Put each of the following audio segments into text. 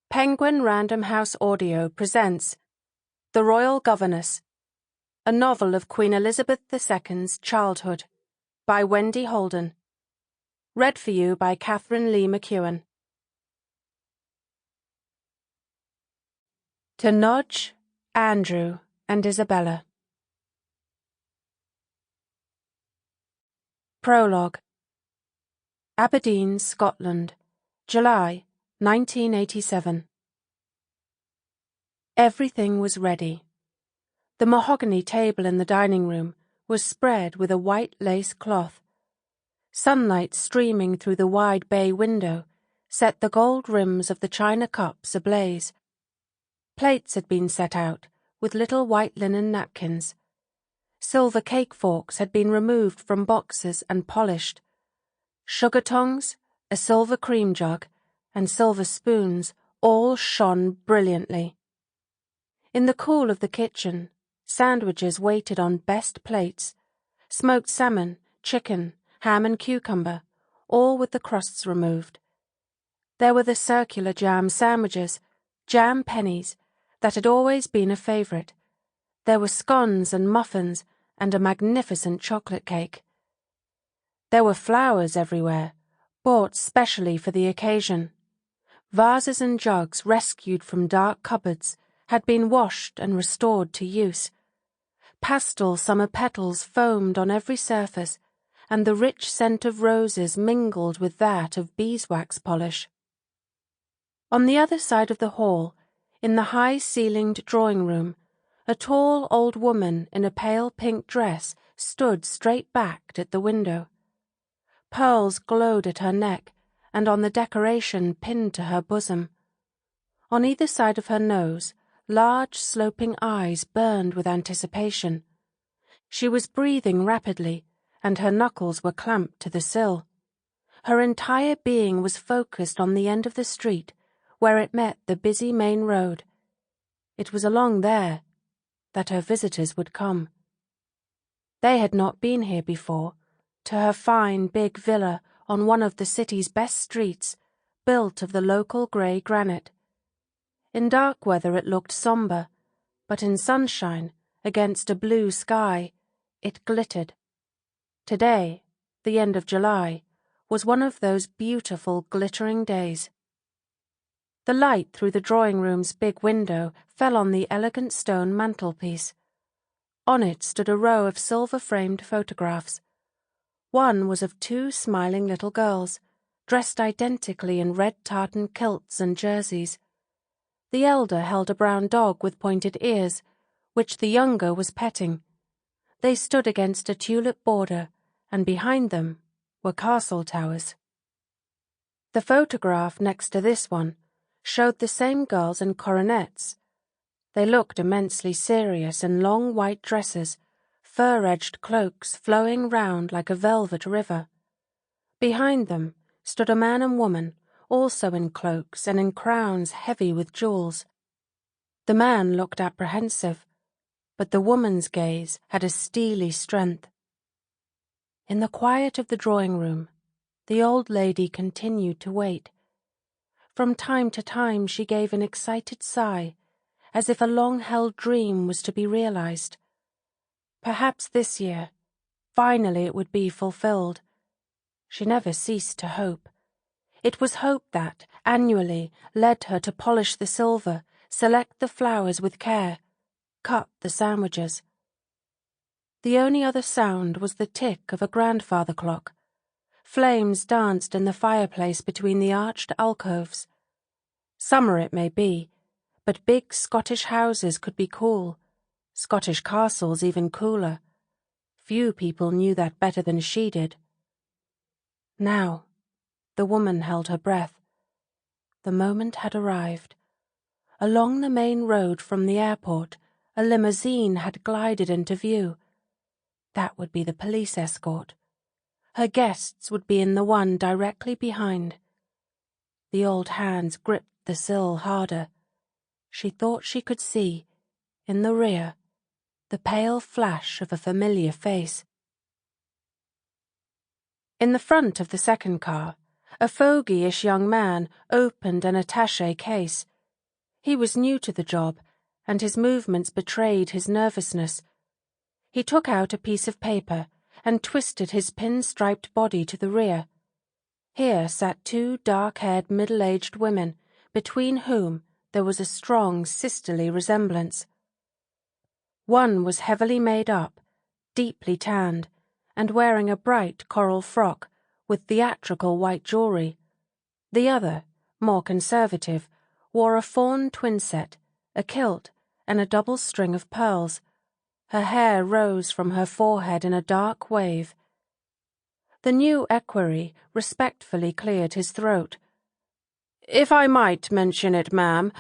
Penguin Random House Audio presents The Royal Governess, a novel of Queen Elizabeth II's childhood, by Wendy Holden. Read for you by Katharine Lee Mcewan. To Nodge, Andrew, and Isabella. Prologue. Aberdeen, Scotland, July 1987. Everything was ready. The mahogany table in the dining room was spread with a white lace cloth. Sunlight streaming through the wide bay window set the gold rims of the china cups ablaze. Plates had been set out with little white linen napkins. Silver cake forks had been removed from boxes and polished. Sugar tongs, a silver cream jug, and silver spoons all shone brilliantly. In the cool of the kitchen, sandwiches waited on best plates, smoked salmon, chicken, ham and cucumber, all with the crusts removed. There were the circular jam sandwiches, jam pennies, that had always been a favourite. There were scones and muffins and a magnificent chocolate cake. There were flowers everywhere, bought specially for the occasion. Vases and jugs rescued from dark cupboards had been washed and restored to use. Pastel summer petals foamed on every surface, and the rich scent of roses mingled with that of beeswax polish. On the other side of the hall, in the high-ceilinged drawing-room, a tall old woman in a pale pink dress stood straight-backed at the window. Pearls glowed at her neck and on the decoration pinned to her bosom. On either side of her nose, large sloping eyes burned with anticipation. She was breathing rapidly, and her knuckles were clamped to the sill. Her entire being was focused on the end of the street, where it met the busy main road. It was along there that her visitors would come. They had not been here before, to her fine big villa on one of the city's best streets, built of the local grey granite. In dark weather it looked sombre, but in sunshine, against a blue sky, it glittered. Today, the end of July, was one of those beautiful glittering days. The light through the drawing-room's big window fell on the elegant stone mantelpiece. On it stood a row of silver-framed photographs. One was of two smiling little girls, dressed identically in red tartan kilts and jerseys. The elder held a brown dog with pointed ears, which the younger was petting. They stood against a tulip border, and behind them were castle towers. The photograph next to this one showed the same girls in coronets. They looked immensely serious in long white dresses, fur-edged cloaks flowing round like a velvet river. Behind them stood a man and woman, also in cloaks and in crowns heavy with jewels. The man looked apprehensive, but the woman's gaze had a steely strength. In the quiet of the drawing-room, the old lady continued to wait. From time to time she gave an excited sigh, as if a long-held dream was to be realized. Perhaps this year, finally it would be fulfilled. She never ceased to hope. It was hope that, annually, led her to polish the silver, select the flowers with care, cut the sandwiches. The only other sound was the tick of a grandfather clock. Flames danced in the fireplace between the arched alcoves. Summer it may be, but big Scottish houses could be cool, Scottish castles even cooler. Few people knew that better than she did. Now, the woman held her breath. The moment had arrived. Along the main road from the airport, a limousine had glided into view. That would be the police escort. Her guests would be in the one directly behind. The old hands gripped the sill harder. She thought she could see, in the rear, the pale flash of a familiar face. In the front of the second car, a fogyish young man opened an attaché case, He was new to the job, and his movements betrayed his nervousness. He took out a piece of paper and twisted his pin-striped body to the rear. Here sat two dark-haired middle-aged women, between whom there was a strong sisterly resemblance. One was heavily made up, deeply tanned, and wearing a bright coral frock with theatrical white jewellery. The other, more conservative, wore a fawn twinset, a kilt, and a double string of pearls. Her hair rose from her forehead in a dark wave. The new equerry respectfully cleared his throat. "If I might mention it, ma'am,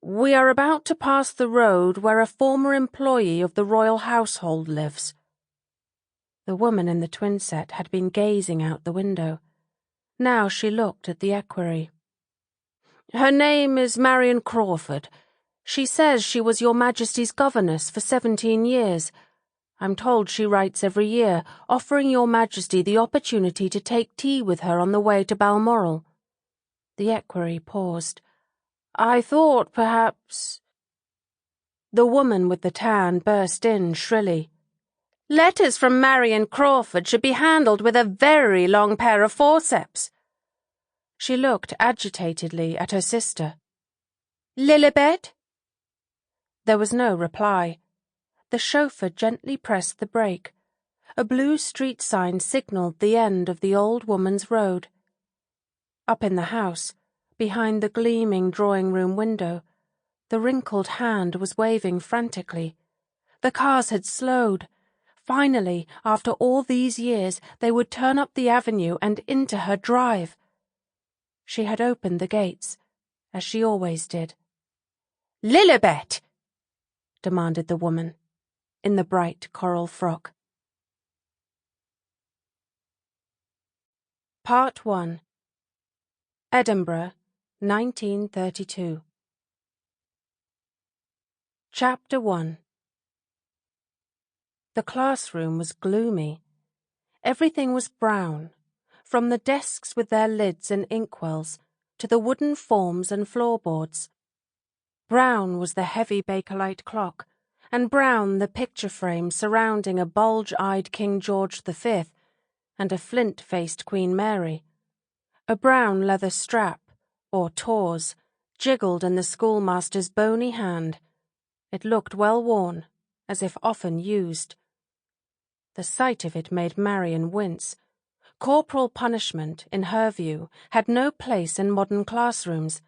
we are about to pass the road where a former employee of the royal household lives." The woman in the twinset had been gazing out the window. Now she looked at the equerry. "Her name is Marion Crawford. She says she was your Majesty's governess for 17 years. I'm told she writes every year, offering your Majesty the opportunity to take tea with her on the way to Balmoral." The equerry paused. "I thought perhaps—" The woman with the tan burst in shrilly. "Letters from Marion Crawford should be handled with a very long pair of forceps." She looked agitatedly at her sister. "Lilibet?" There was no reply. The chauffeur gently pressed the brake. A blue street sign signalled the end of the old woman's road. Up in the house, behind the gleaming drawing-room window, the wrinkled hand was waving frantically. The cars had slowed. Finally, after all these years, they would turn up the avenue and into her drive. She had opened the gates, as she always did. "Lilibet!" demanded the woman, in the bright coral frock. Part 1. Edinburgh, 1932. Chapter 1. The classroom was gloomy. Everything was brown, from the desks with their lids and inkwells to the wooden forms and floorboards. Brown was the heavy Bakelite clock, and brown the picture frame surrounding a bulge-eyed King George V and a flint-faced Queen Mary. A brown leather strap, or tawse, jiggled in the schoolmaster's bony hand. It looked well worn, as if often used. The sight of it made Marion wince. Corporal punishment, in her view, had no place in modern classrooms,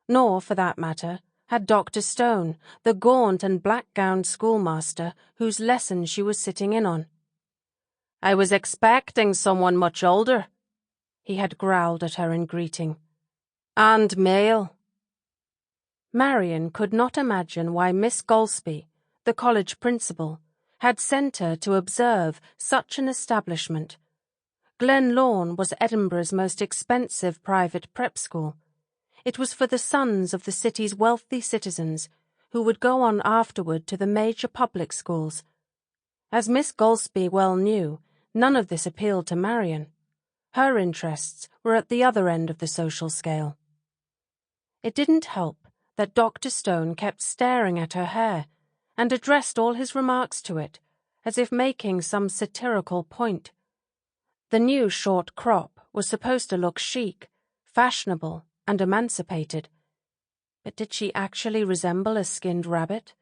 nor, for that matter, had Dr. Stone, the gaunt and black-gowned schoolmaster whose lesson she was sitting in on. "I was expecting someone much older," he had growled at her in greeting. "And male." Marion could not imagine why Miss Golspie, the college principal, had sent her to observe such an establishment. Glen Lorne was Edinburgh's most expensive private prep school. It was for the sons of the city's wealthy citizens, who would go on afterward to the major public schools. As Miss Golspie well knew, none of this appealed to Marion. Her interests were at the other end of the social scale. It didn't help that Dr. Stone kept staring at her hair, and addressed all his remarks to it, as if making some satirical point. The new short crop was supposed to look chic, fashionable, and emancipated. But did she actually resemble a skinned rabbit?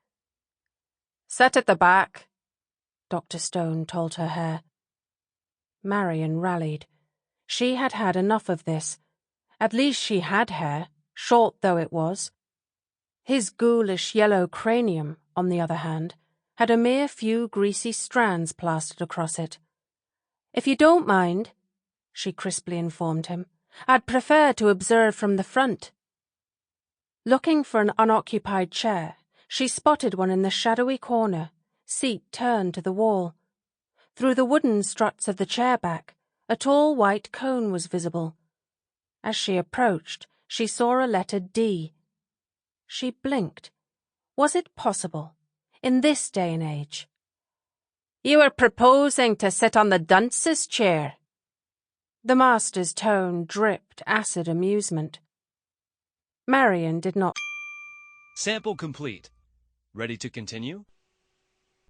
"Set at the back," Dr. Stone told her hair. Marion rallied. She had had enough of this. At least she had hair, short though it was. His ghoulish yellow cranium, on the other hand, had a mere few greasy strands plastered across it. "If you don't mind," she crisply informed him, "I'd prefer to observe from the front." Looking for an unoccupied chair, she spotted one in the shadowy corner, seat turned to the wall. Through the wooden struts of the chair back, a tall white cone was visible. As she approached, she saw a letter D. She blinked. Was it possible, in this day and age? "You are proposing to sit on the dunce's chair." The master's tone dripped acid amusement. Marion did not. Sample complete. Ready to continue?